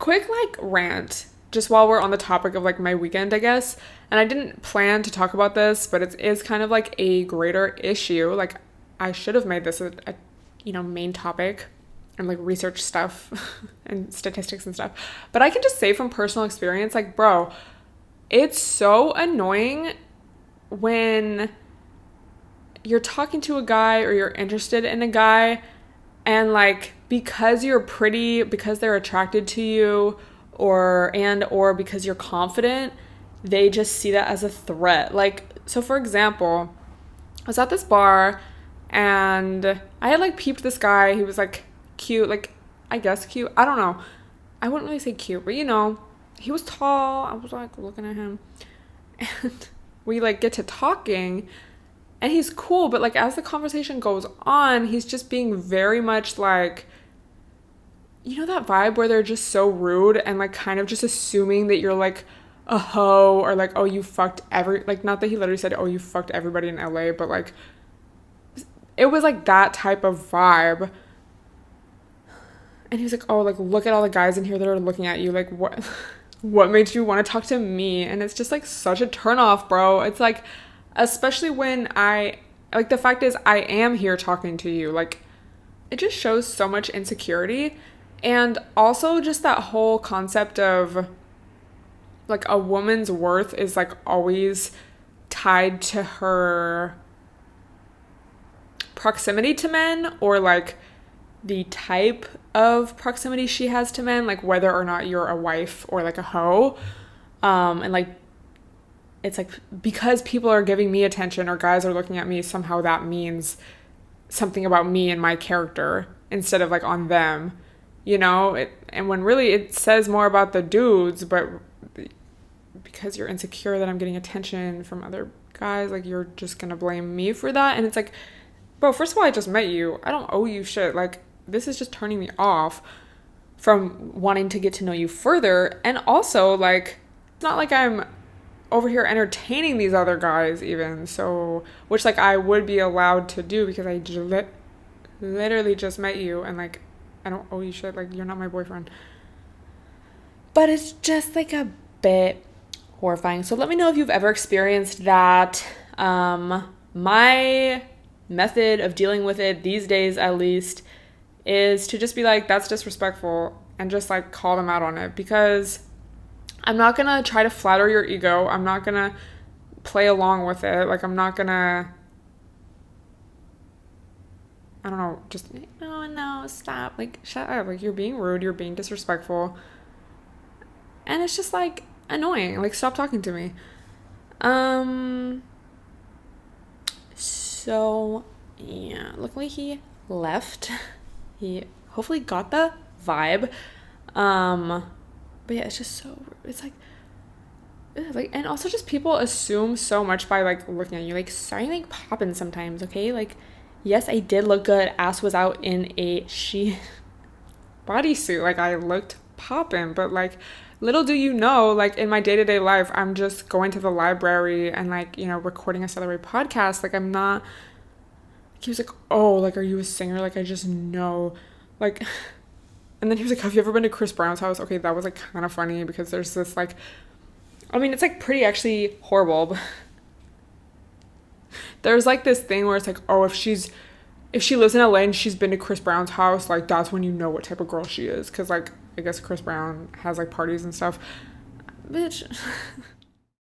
quick like rant just while we're on the topic of like my weekend, I guess. And I didn't plan to talk about this, but it is kind of like a greater issue. Like I should have made this a main topic and like research stuff and statistics and stuff. But I can just say from personal experience, like, bro, it's so annoying when you're talking to a guy or you're interested in a guy and like because you're pretty, because they're attracted to you or because you're confident, they just see that as a threat. Like, so for example, I was at this bar and I had like peeped this guy. He was like cute, like I guess cute. I don't know. I wouldn't really say cute, but he was tall. I was like looking at him and we like get to talking and he's cool, but like as the conversation goes on, he's just being very much like, that vibe where they're just so rude and like kind of just assuming that you're like a hoe or like, oh, you fucked like not that he literally said, oh, you fucked everybody in LA, but like it was like that type of vibe. And he was like, oh, like look at all the guys in here that are looking at you, like what made you want to talk to me? And it's just like such a turnoff, bro. It's like, especially when the fact is I am here talking to you, like it just shows so much insecurity. And also just that whole concept of like a woman's worth is like always tied to her proximity to men or like the type of proximity she has to men, like whether or not you're a wife or like a hoe. And like it's like because people are giving me attention or guys are looking at me, somehow that means something about me and my character instead of like on them, and when really it says more about the dudes, but because you're insecure that I'm getting attention from other guys, like you're just gonna blame me for that. And it's like, bro, first of all, I just met you. I don't owe you shit. Like this is just turning me off from wanting to get to know you further. And also like it's not like I'm over here entertaining these other guys even, so which like I would be allowed to do because I literally just met you and like I don't owe you shit, like you're not my boyfriend. But it's just like a bit horrifying. So let me know if you've ever experienced that. My method of dealing with it these days at least is to just be like, that's disrespectful, and just like call them out on it, because I'm not gonna try to flatter your ego. I'm not gonna play along with it. Like I'm not gonna, I don't know, just no, stop, like shut up, like you're being rude, you're being disrespectful, and it's just like annoying. Like stop talking to me. So yeah, luckily he left. He hopefully got the vibe. But yeah, it's just so, it's like, and also just people assume so much by like looking at you. Like, sorry, like popping sometimes, okay? Like, yes, I did look good. Ass was out in a bodysuit. Like, I looked popping, but like, little do you know, like in my day-to-day life, I'm just going to the library and like, recording a Celebrate podcast. Like, I'm not, he was like, oh, like, are you a singer? Like, I just know, like, and then he was like, have you ever been to Chris Brown's house? Okay, that was like kind of funny because there's this like, I mean, it's like pretty actually horrible, but there's like this thing where it's like, oh, if she lives in LA and she's been to Chris Brown's house, like that's when you know what type of girl she is. Cause like, I guess Chris Brown has like parties and stuff. Bitch.